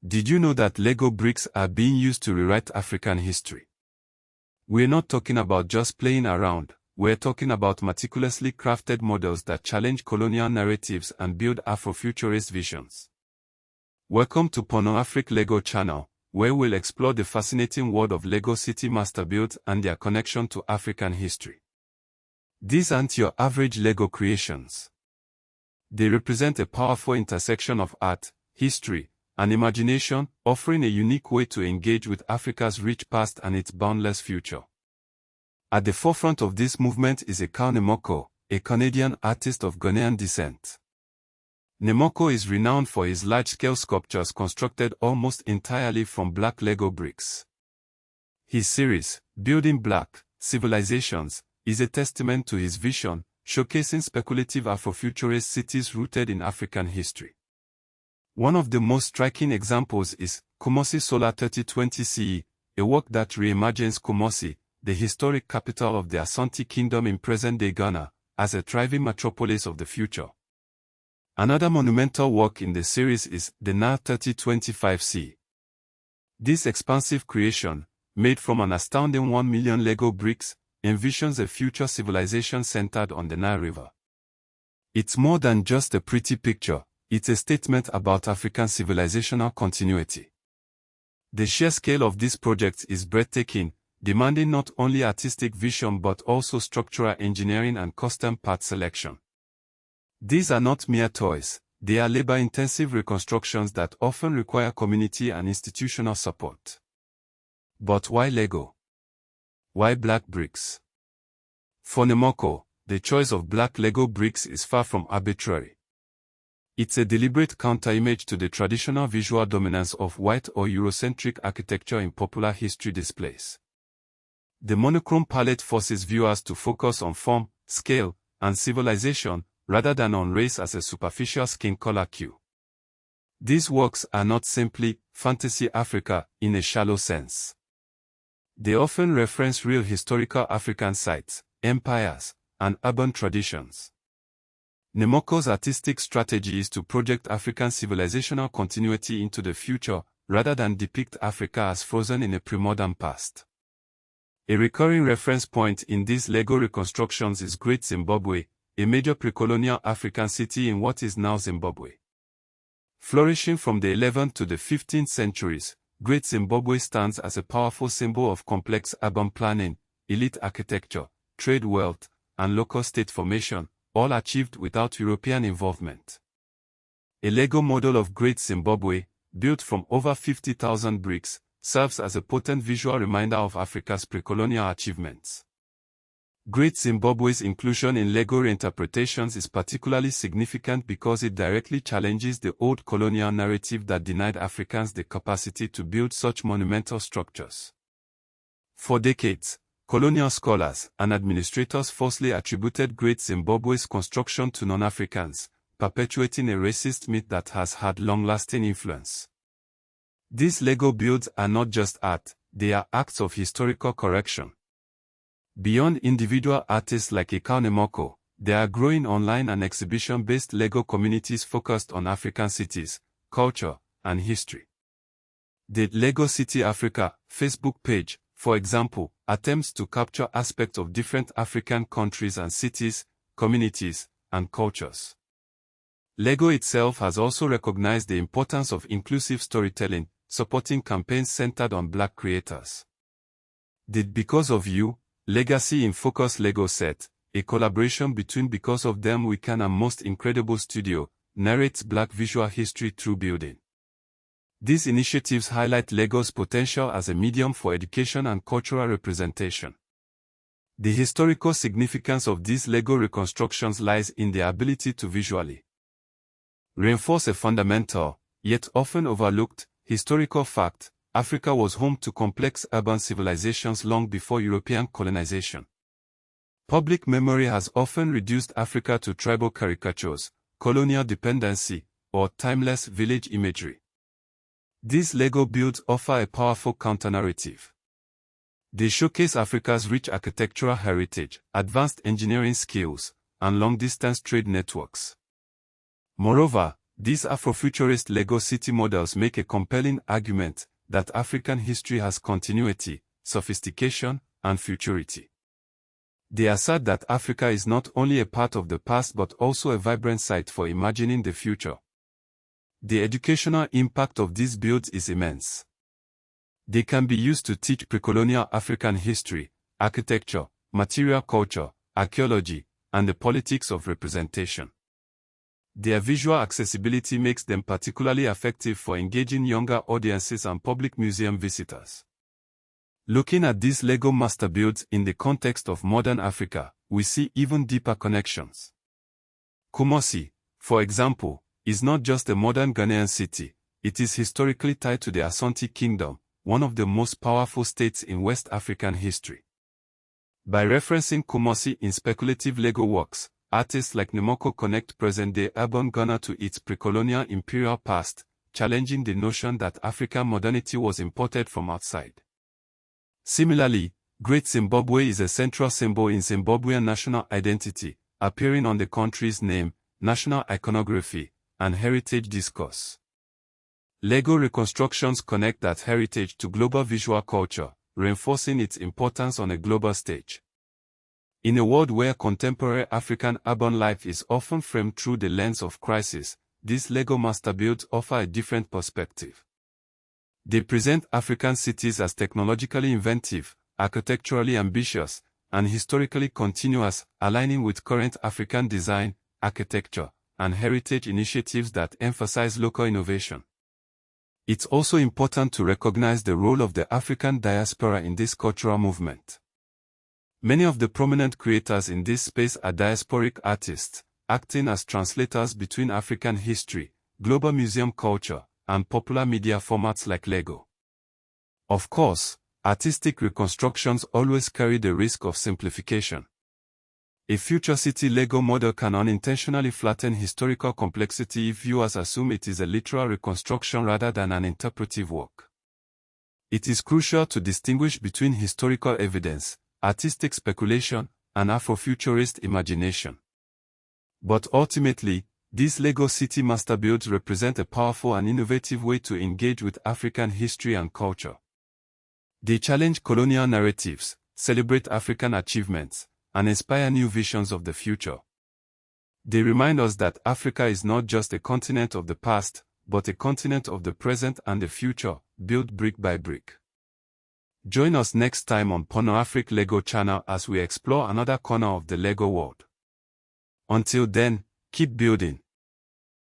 Did you know that Lego bricks are being used to rewrite African history? We're not talking about just playing around, we're talking about meticulously crafted models that challenge colonial narratives and build Afrofuturist visions. Welcome to Porno-Afric Lego channel, where we'll explore the fascinating world of Lego City masterbuilds and their connection to African history. These aren't your average Lego creations. They represent a powerful intersection of art, history, and imagination, offering a unique way to engage with Africa's rich past and its boundless future. At the forefront of this movement is Ekow Nimako, a Canadian artist of Ghanaian descent. Nimako is renowned for his large-scale sculptures constructed almost entirely from black Lego bricks. His series, Building Black Civilizations, is a testament to his vision, showcasing speculative Afrofuturist cities rooted in African history. One of the most striking examples is Kumasi Solar 3020 CE, a work that reimagines Kumasi, the historic capital of the Asante Kingdom in present-day Ghana, as a thriving metropolis of the future. Another monumental work in the series is the NA 3025 CE. This expansive creation, made from an astounding 1 million Lego bricks, envisions a future civilization centered on the Nile River. It's more than just a pretty picture. It's a statement about African civilizational continuity. The sheer scale of this project is breathtaking, demanding not only artistic vision but also structural engineering and custom part selection. These are not mere toys, they are labor-intensive reconstructions that often require community and institutional support. But why Lego? Why black bricks? For Nimako, the choice of black Lego bricks is far from arbitrary. It's a deliberate counter-image to the traditional visual dominance of white or Eurocentric architecture in popular history displays. The monochrome palette forces viewers to focus on form, scale, and civilization, rather than on race as a superficial skin color cue. These works are not simply fantasy Africa in a shallow sense. They often reference real historical African sites, empires, and urban traditions. Nimako's artistic strategy is to project African civilizational continuity into the future, rather than depict Africa as frozen in a pre-modern past. A recurring reference point in these Lego reconstructions is Great Zimbabwe, a major pre-colonial African city in what is now Zimbabwe. Flourishing from the 11th to the 15th centuries, Great Zimbabwe stands as a powerful symbol of complex urban planning, elite architecture, trade wealth, and local state formation, all achieved without European involvement. A Lego model of Great Zimbabwe, built from over 50,000 bricks, serves as a potent visual reminder of Africa's pre-colonial achievements. Great Zimbabwe's inclusion in Lego reinterpretations is particularly significant because it directly challenges the old colonial narrative that denied Africans the capacity to build such monumental structures. For decades, colonial scholars and administrators falsely attributed Great Zimbabwe's construction to non-Africans, perpetuating a racist myth that has had long-lasting influence. These Lego builds are not just art, they are acts of historical correction. Beyond individual artists like Ekow Nimako, there are growing online and exhibition-based Lego communities focused on African cities, culture, and history. The Lego City Africa Facebook page, for example, attempts to capture aspects of different African countries and cities, communities, and cultures. Lego itself has also recognized the importance of inclusive storytelling, supporting campaigns centered on black creators. The Because of You Legacy in Focus Lego set, a collaboration between Because of Them We Can and Most Incredible Studio, narrates black visual history through building. These initiatives highlight Lego's potential as a medium for education and cultural representation. The historical significance of these Lego reconstructions lies in their ability to visually reinforce a fundamental, yet often overlooked, historical fact: Africa was home to complex urban civilizations long before European colonization. Public memory has often reduced Africa to tribal caricatures, colonial dependency, or timeless village imagery. These Lego builds offer a powerful counter-narrative. They showcase Africa's rich architectural heritage, advanced engineering skills, and long-distance trade networks. Moreover, These Afrofuturist Lego city models make a compelling argument that African history has continuity, sophistication, and futurity. They assert that Africa is not only a part of the past but also a vibrant site for imagining the future. The educational impact of these builds is immense. They can be used to teach pre-colonial African history, architecture, material culture, archaeology, and the politics of representation. Their visual accessibility makes them particularly effective for engaging younger audiences and public museum visitors. Looking at these Lego master builds in the context of modern Africa, we see even deeper connections. Kumasi, for example, is not just a modern Ghanaian city, it is historically tied to the Asante Kingdom, one of the most powerful states in West African history. By referencing Kumasi in speculative Lego works, artists like Nimako connect present-day urban Ghana to its pre-colonial imperial past, challenging the notion that African modernity was imported from outside. Similarly, Great Zimbabwe is a central symbol in Zimbabwean national identity, appearing on the country's name, national iconography, and heritage discourse. Lego reconstructions connect that heritage to global visual culture, reinforcing its importance on a global stage. In a world where contemporary African urban life is often framed through the lens of crisis, these Lego master builds offer a different perspective. They present African cities as technologically inventive, architecturally ambitious, and historically continuous, aligning with current African design, architecture, and heritage initiatives that emphasize local innovation. It's also important to recognize the role of the African diaspora in this cultural movement. Many of the prominent creators in this space are diasporic artists, acting as translators between African history, global museum culture, and popular media formats like Lego. Of course, artistic reconstructions always carry the risk of simplification. A future city Lego model can unintentionally flatten historical complexity if viewers assume it is a literal reconstruction rather than an interpretive work. It is crucial to distinguish between historical evidence, artistic speculation, and Afrofuturist imagination. But ultimately, these Lego city master builds represent a powerful and innovative way to engage with African history and culture. They challenge colonial narratives, celebrate African achievements, and inspire new visions of the future. They remind us that Africa is not just a continent of the past, but a continent of the present and the future, built brick by brick. Join us next time on Pornoafric Lego channel as we explore another corner of the Lego world. Until then, keep building.